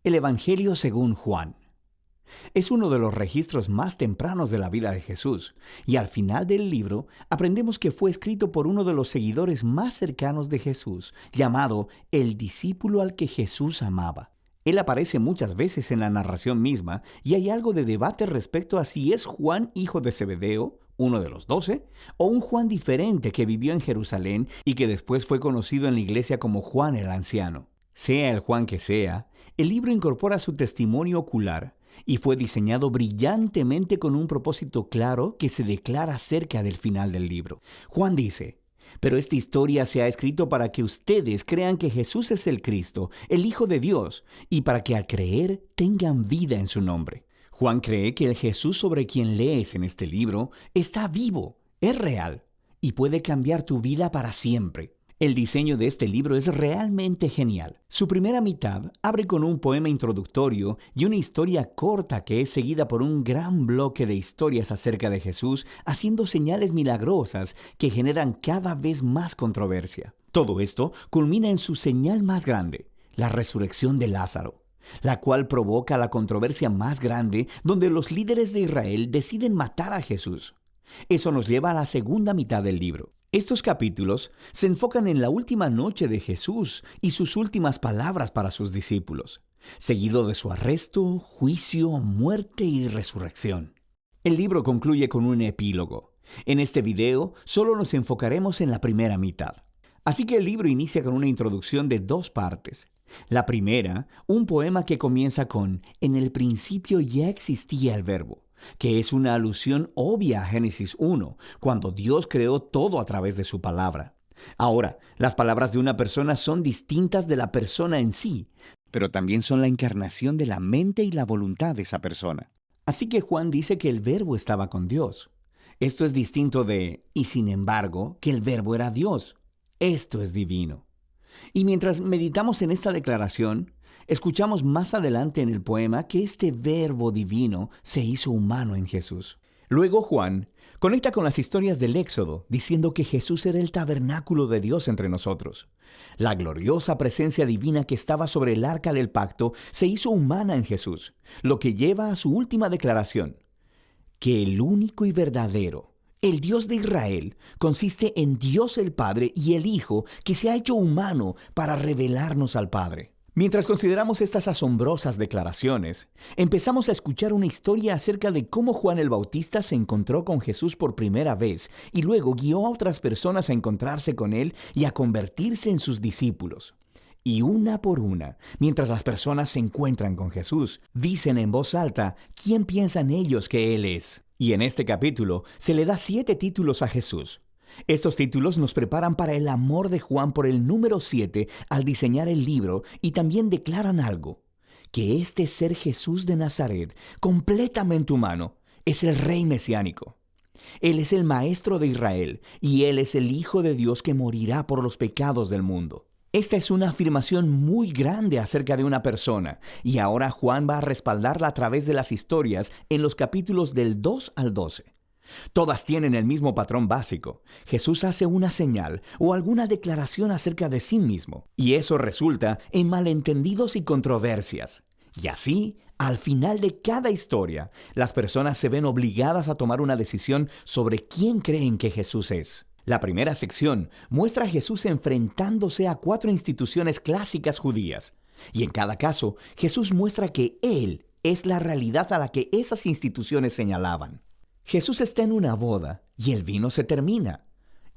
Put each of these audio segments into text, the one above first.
El Evangelio según Juan. Es uno de los registros más tempranos de la vida de Jesús, y al final del libro aprendemos que fue escrito por uno de los seguidores más cercanos de Jesús, llamado el discípulo al que Jesús amaba. Él aparece muchas veces en la narración misma, y hay algo de debate respecto a si es Juan, hijo de Zebedeo, uno de los 12, o un Juan diferente que vivió en Jerusalén y que después fue conocido en la iglesia como Juan el Anciano. Sea el Juan que sea, el libro incorpora su testimonio ocular y fue diseñado brillantemente con un propósito claro que se declara cerca del final del libro. Juan dice: pero esta historia se ha escrito para que ustedes crean que Jesús es el Cristo, el Hijo de Dios, y para que al creer tengan vida en su nombre. Juan cree que el Jesús sobre quien lees en este libro está vivo, es real, y puede cambiar tu vida para siempre. El diseño de este libro es realmente genial. Su primera mitad abre con un poema introductorio y una historia corta que es seguida por un gran bloque de historias acerca de Jesús, haciendo señales milagrosas que generan cada vez más controversia. Todo esto culmina en su señal más grande, la resurrección de Lázaro, la cual provoca la controversia más grande donde los líderes de Israel deciden matar a Jesús. Eso nos lleva a la segunda mitad del libro. Estos capítulos se enfocan en la última noche de Jesús y sus últimas palabras para sus discípulos, seguido de su arresto, juicio, muerte y resurrección. El libro concluye con un epílogo. En este video solo nos enfocaremos en la primera mitad. Así que el libro inicia con una introducción de 2 partes. La primera, un poema que comienza con «En el principio ya existía el verbo», que es una alusión obvia a Génesis 1, cuando Dios creó todo a través de su palabra. Ahora, las palabras de una persona son distintas de la persona en sí, pero también son la encarnación de la mente y la voluntad de esa persona. Así que Juan dice que el verbo estaba con Dios. Esto es distinto de, y sin embargo, que el verbo era Dios. Esto es divino. Y mientras meditamos en esta declaración, escuchamos más adelante en el poema que este verbo divino se hizo humano en Jesús. Luego Juan conecta con las historias del Éxodo, diciendo que Jesús era el tabernáculo de Dios entre nosotros. La gloriosa presencia divina que estaba sobre el arca del pacto se hizo humana en Jesús, lo que lleva a su última declaración, que el único y verdadero, el Dios de Israel, consiste en Dios el Padre y el Hijo que se ha hecho humano para revelarnos al Padre. Mientras consideramos estas asombrosas declaraciones, empezamos a escuchar una historia acerca de cómo Juan el Bautista se encontró con Jesús por primera vez y luego guió a otras personas a encontrarse con él y a convertirse en sus discípulos. Y una por una, mientras las personas se encuentran con Jesús, dicen en voz alta quién piensan ellos que Él es. Y en este capítulo se le da 7 títulos a Jesús. Estos títulos nos preparan para el amor de Juan por el número 7 al diseñar el libro y también declaran algo, que este ser Jesús de Nazaret, completamente humano, es el Rey mesiánico. Él es el Maestro de Israel y Él es el Hijo de Dios que morirá por los pecados del mundo. Esta es una afirmación muy grande acerca de una persona, y ahora Juan va a respaldarla a través de las historias en los capítulos del 2 al 12. Todas tienen el mismo patrón básico. Jesús hace una señal o alguna declaración acerca de sí mismo, y eso resulta en malentendidos y controversias. Y así, al final de cada historia, las personas se ven obligadas a tomar una decisión sobre quién creen que Jesús es. La primera sección muestra a Jesús enfrentándose a 4 instituciones clásicas judías, y en cada caso, Jesús muestra que Él es la realidad a la que esas instituciones señalaban. Jesús está en una boda y el vino se termina,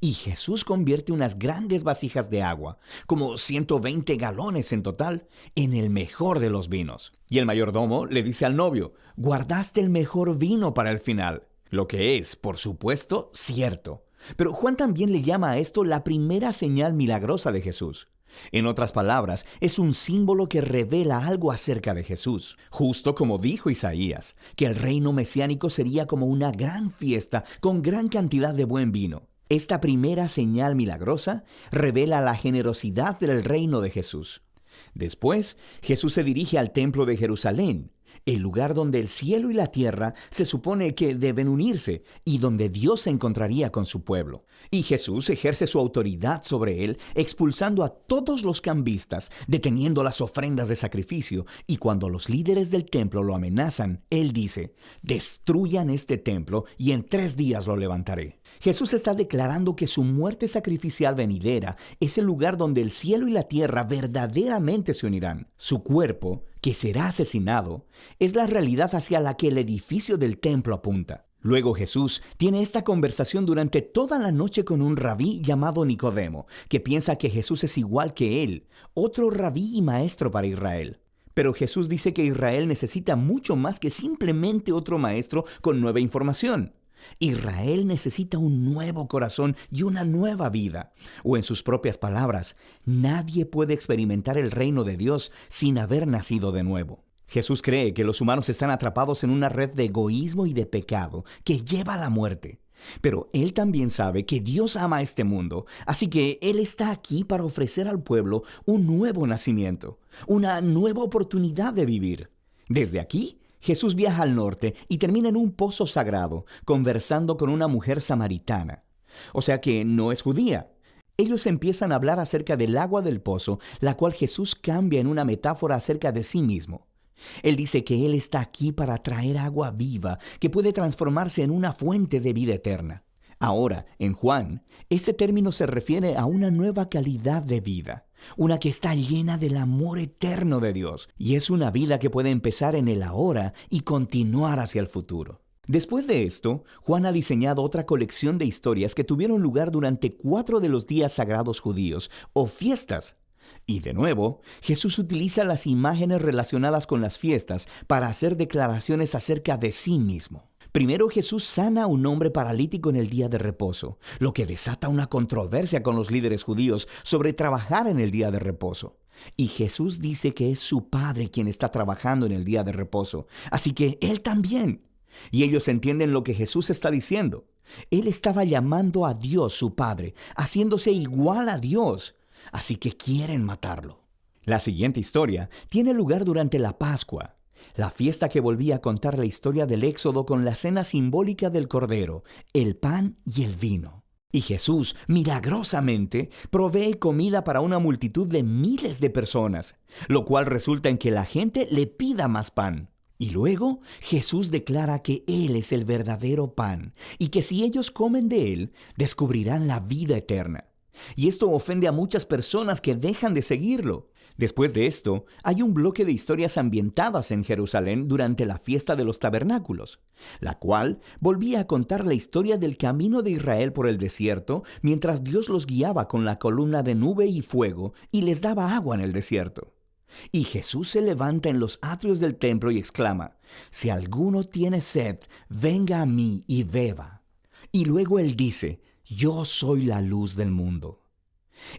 y Jesús convierte unas grandes vasijas de agua, como 120 galones en total, en el mejor de los vinos. Y el mayordomo le dice al novio: guardaste el mejor vino para el final, lo que es, por supuesto, cierto. Pero Juan también le llama a esto la primera señal milagrosa de Jesús. En otras palabras, es un símbolo que revela algo acerca de Jesús. Justo como dijo Isaías, que el reino mesiánico sería como una gran fiesta con gran cantidad de buen vino. Esta primera señal milagrosa revela la generosidad del reino de Jesús. Después, Jesús se dirige al templo de Jerusalén, el lugar donde el cielo y la tierra se supone que deben unirse y donde Dios se encontraría con su pueblo. Y Jesús ejerce su autoridad sobre él, expulsando a todos los cambistas, deteniendo las ofrendas de sacrificio, y cuando los líderes del templo lo amenazan, él dice: destruyan este templo y en 3 días lo levantaré. Jesús está declarando que su muerte sacrificial venidera es el lugar donde el cielo y la tierra verdaderamente se unirán. Su cuerpo, que será asesinado, es la realidad hacia la que el edificio del templo apunta. Luego Jesús tiene esta conversación durante toda la noche con un rabí llamado Nicodemo, que piensa que Jesús es igual que él, otro rabí y maestro para Israel. Pero Jesús dice que Israel necesita mucho más que simplemente otro maestro con nueva información. Israel necesita un nuevo corazón y una nueva vida. O en sus propias palabras, nadie puede experimentar el reino de Dios sin haber nacido de nuevo. Jesús cree que los humanos están atrapados en una red de egoísmo y de pecado que lleva a la muerte. Pero Él también sabe que Dios ama a este mundo, así que Él está aquí para ofrecer al pueblo un nuevo nacimiento, una nueva oportunidad de vivir. Desde aquí, Jesús viaja al norte y termina en un pozo sagrado, conversando con una mujer samaritana. O sea que no es judía. Ellos empiezan a hablar acerca del agua del pozo, la cual Jesús cambia en una metáfora acerca de sí mismo. Él dice que Él está aquí para traer agua viva que puede transformarse en una fuente de vida eterna. Ahora, en Juan, este término se refiere a una nueva calidad de vida, una que está llena del amor eterno de Dios, y es una vida que puede empezar en el ahora y continuar hacia el futuro. Después de esto, Juan ha diseñado otra colección de historias que tuvieron lugar durante 4 de los días sagrados judíos, o fiestas. Y de nuevo, Jesús utiliza las imágenes relacionadas con las fiestas para hacer declaraciones acerca de sí mismo. Primero, Jesús sana a un hombre paralítico en el día de reposo, lo que desata una controversia con los líderes judíos sobre trabajar en el día de reposo. Y Jesús dice que es su Padre quien está trabajando en el día de reposo, así que Él también. Y ellos entienden lo que Jesús está diciendo. Él estaba llamando a Dios su Padre, haciéndose igual a Dios. Así que quieren matarlo. La siguiente historia tiene lugar durante la Pascua, la fiesta que volvía a contar la historia del Éxodo con la cena simbólica del Cordero, el pan y el vino. Y Jesús, milagrosamente, provee comida para una multitud de miles de personas, lo cual resulta en que la gente le pida más pan. Y luego Jesús declara que Él es el verdadero pan y que si ellos comen de Él, descubrirán la vida eterna. Y esto ofende a muchas personas que dejan de seguirlo. Después de esto, hay un bloque de historias ambientadas en Jerusalén durante la fiesta de los tabernáculos, la cual volvía a contar la historia del camino de Israel por el desierto mientras Dios los guiaba con la columna de nube y fuego y les daba agua en el desierto. Y Jesús se levanta en los atrios del templo y exclama: «Si alguno tiene sed, venga a mí y beba». Y luego Él dice: «Yo soy la luz del mundo».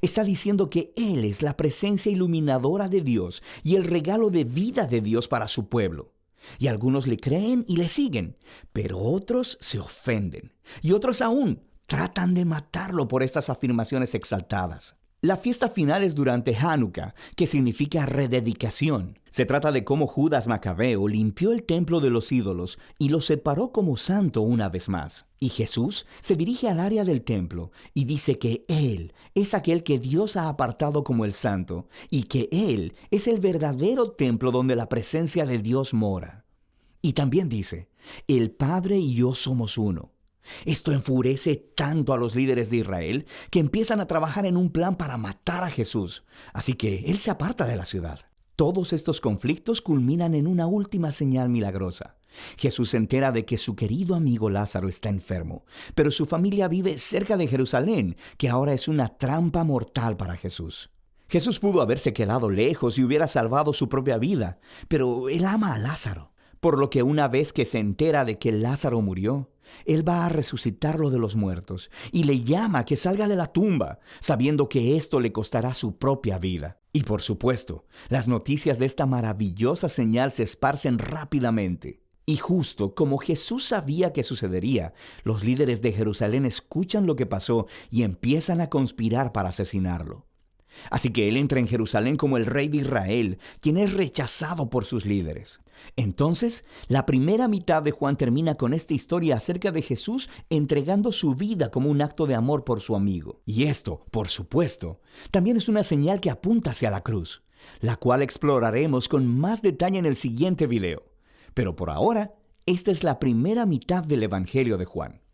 Está diciendo que Él es la presencia iluminadora de Dios y el regalo de vida de Dios para su pueblo. Y algunos le creen y le siguen, pero otros se ofenden. Y otros aún tratan de matarlo por estas afirmaciones exaltadas. La fiesta final es durante Hanukkah, que significa rededicación. Se trata de cómo Judas Macabeo limpió el templo de los ídolos y lo separó como santo una vez más. Y Jesús se dirige al área del templo y dice que Él es aquel que Dios ha apartado como el santo y que Él es el verdadero templo donde la presencia de Dios mora. Y también dice: «El Padre y yo somos uno». Esto enfurece tanto a los líderes de Israel que empiezan a trabajar en un plan para matar a Jesús. Así que Él se aparta de la ciudad. Todos estos conflictos culminan en una última señal milagrosa. Jesús se entera de que su querido amigo Lázaro está enfermo, pero su familia vive cerca de Jerusalén, que ahora es una trampa mortal para Jesús. Jesús pudo haberse quedado lejos y hubiera salvado su propia vida, pero Él ama a Lázaro. Por lo que una vez que se entera de que Lázaro murió, Él va a resucitarlo de los muertos y le llama a que salga de la tumba, sabiendo que esto le costará su propia vida. Y por supuesto, las noticias de esta maravillosa señal se esparcen rápidamente. Y justo como Jesús sabía que sucedería, los líderes de Jerusalén escuchan lo que pasó y empiezan a conspirar para asesinarlo. Así que él entra en Jerusalén como el rey de Israel, quien es rechazado por sus líderes. Entonces, la primera mitad de Juan termina con esta historia acerca de Jesús entregando su vida como un acto de amor por su amigo. Y esto, por supuesto, también es una señal que apunta hacia la cruz, la cual exploraremos con más detalle en el siguiente video. Pero por ahora, esta es la primera mitad del Evangelio de Juan.